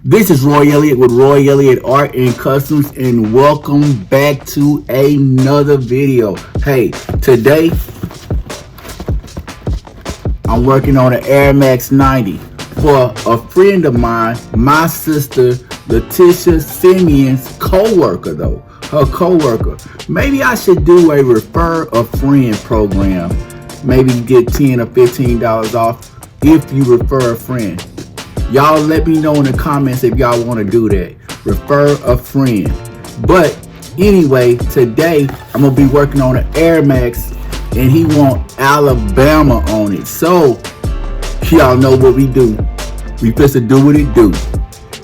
This is Roy Elliott with Roy Elliott Art and Customs, and welcome back to another video. Hey, today I'm working on an Air Max 90 for a friend of mine, my sister Letitia Simeon's co-worker though. Her co-worker. Maybe I should do a refer a friend program. Maybe get $10 or $15 off if you refer a friend. Y'all let me know in the comments if y'all want to do that. Refer a friend. But anyway, today I'm going to be working on an Air Max and he want Alabama on it. So, y'all know what we do. We supposed to do what it do.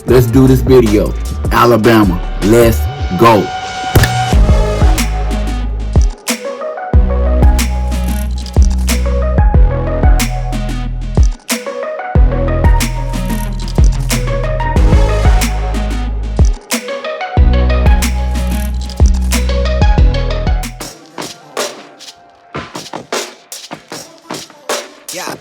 Let's do this video. Alabama. Let's go. Yeah.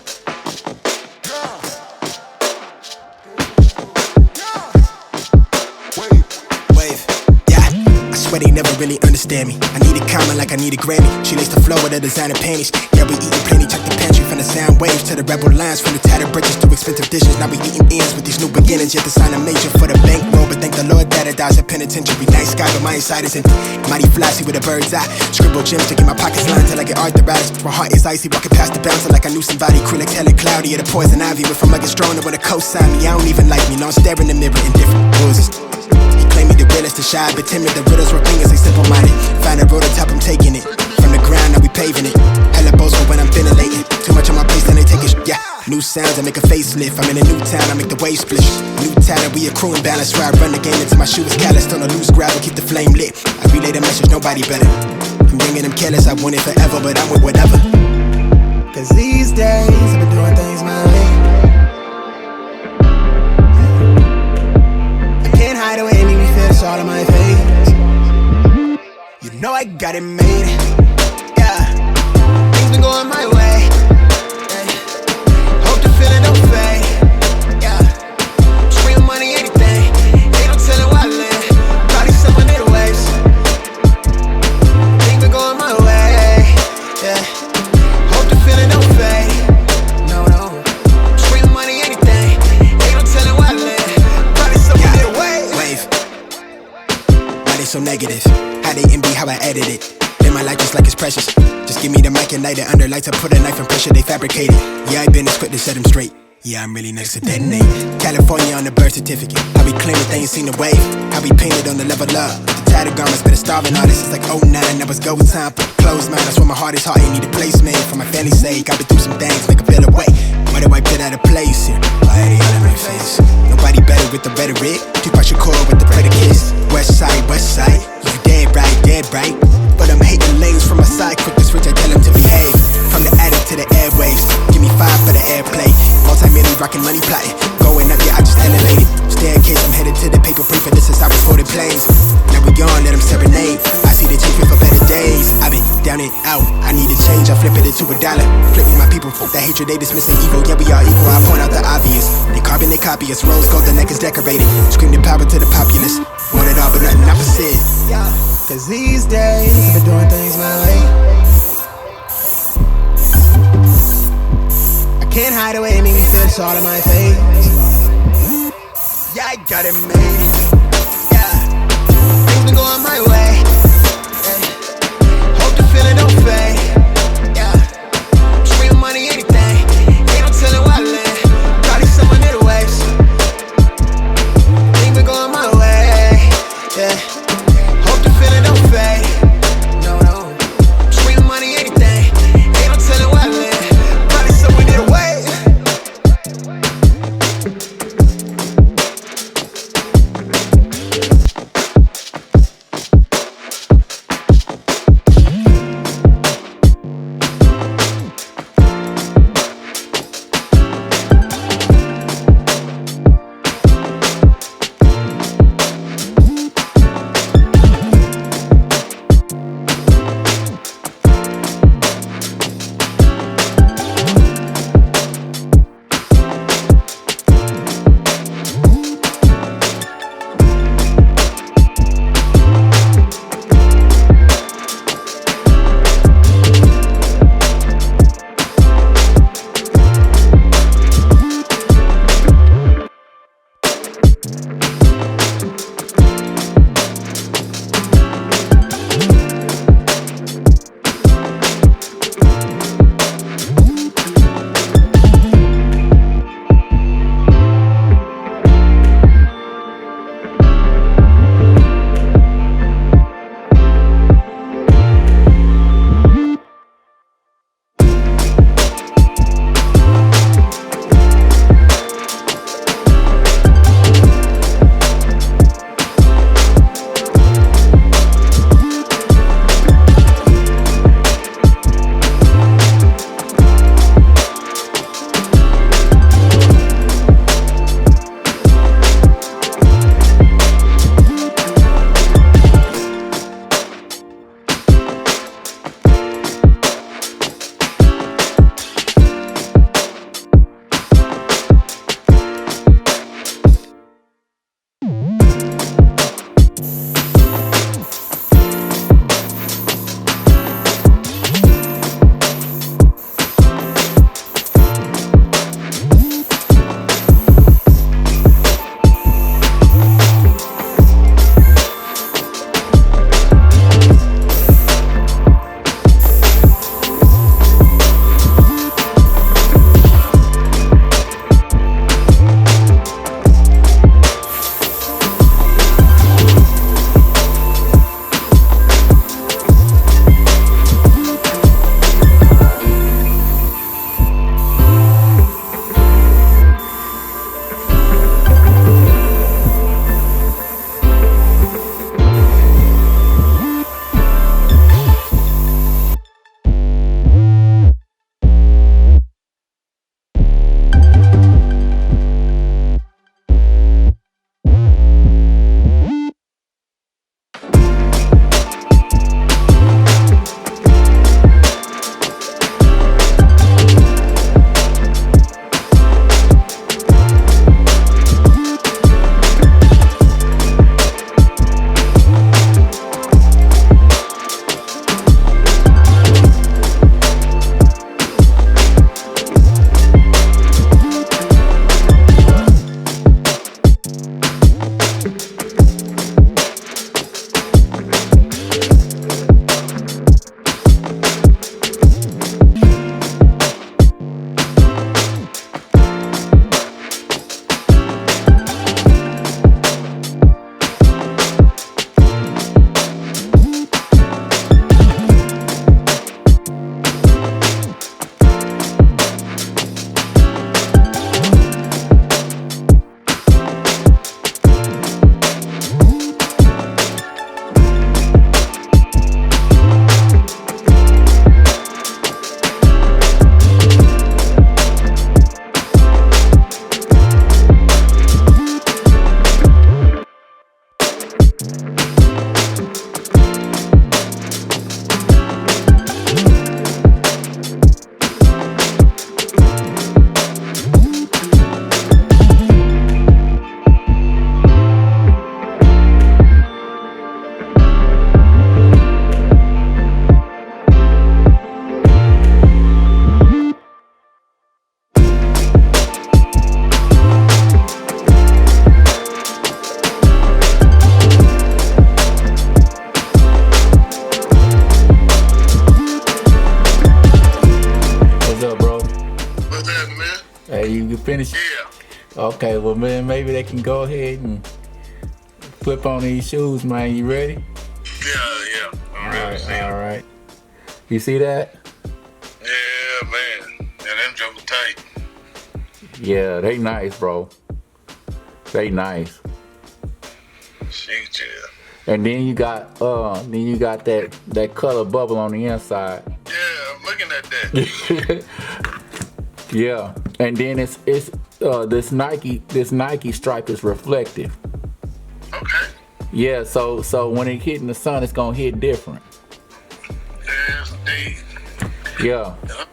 Wave. Yeah. I swear they never really understand me. I need a comment like I need a Grammy. She laced the flow with her designer panties. Yeah, we eating plenty. Check the pantry from the sound waves to the rebel lines. From the tattered bridges to expensive dishes. Now we eating ends with these new beginnings. Yet the sign a major for the bankroll. But thank the Lord that I dies at penitentiary. Nice guy, but my inside is in mighty flashy with a bird's eye. Scribble gems to get my pockets lined till I get arthritis. My heart is icy, walking past the bouncer like I knew somebody. Crew like hella cloudy at a poison ivy. If I'm like a stronger with a co-sign me, I don't even like me. No, I'm staring in the mirror in different poses. He claimed me the realest, the shy, but timid. The riddles were fingers, they simple-minded. Find a road on top, I'm taking it. From the ground, now we paving it. Hella boastful when I'm ventilating. Too much on my plate, then they take it. Yeah. New sounds, I make a facelift. I'm in a new town, I make the wave split. New talent, we accruing balance. Where I run the game until my shoe is calloused. On a loose gravel, keep the flame lit. I relay the message, nobody better. I'm young and I'm careless, I want it forever, but I'm with whatever. Cause these days, I've been doing things my way. I can't hide away, make me feel it's all on my face. You know I got it made. Yeah, things been going my way. Hope the feeling don't fade. Yeah, scream money, anything. Ain't no telling where I live. Probably someone in the waves. Things been going my way. Yeah, hope the feeling don't fade. No, no. Scream money, anything. Ain't no telling where I live. Probably someone in the waves. Wave. Why they so negative? How they envy how I edit it. Live my life just like it's precious. Just give me the mic and light it under lights. I put a knife and pressure, they fabricate it. Yeah, I been as quick to set them straight. Yeah, I'm really next to detonate. California on the birth certificate. How we claim it, they ain't seen the wave. How we painted on the level up. The tattered garments, better starving artists. It's like '09, that was go time. Closed mind, that's where my heart is hard. Ain't need a place made for my family's sake. I've been through some things, make a better way. Why do I put out of place here? Why are they all in my face? Nobody better with the rhetoric. Tupac Shakur with the predicates. West side, you dead right. But I'm hating lanes from my side. Quick to switch, I tell them to behave. From the attic to the airwaves. Give me 5 for the airplay. Multi-million rockin' money plotting. Going up, yeah, I just elevated. Staircase, I'm headed to the paper briefer. This is how we folded planes. Now we on, let them serenade. I see the chief for better days. I've been down and out. I need a change, I flip it into $1. Flip with my people. That hatred, they dismiss the evil. Yeah, we are equal. I point out the obvious. They carbon, they copy us. Rose gold, the neck is decorated. Scream the power to the populace. Want it all, but nothing opposite. Yeah. Cause these days, I've been doing things my way. I can't hide away, make me feel it's all on my face. Yeah, I got it made. Yeah, things been going my way. Yeah. Hope the feeling don't fade. Yeah, scream money, anything. Ain't no telling where I live. Probably someone in the waves. Things been going my way. Yeah. Hope the feeling don't fade. No, no. Scream money, anything. Ain't no telling where I live. Probably someone in the way. You finished? Yeah. Okay, well, man, maybe they can go ahead and flip on these shoes, man. You ready? Yeah. I'm ready to see All them. right. You see that? Yeah, man. Yeah, them jump tight. Yeah, they nice, bro. They nice. Shoot, yeah. And then you got that color bubble on the inside. Yeah, I'm looking at that. Yeah, and then it's this Nike stripe is reflective. Okay. Yeah, so when it hit in the sun, it's gonna hit different. Yes, indeed. Yeah. Yeah,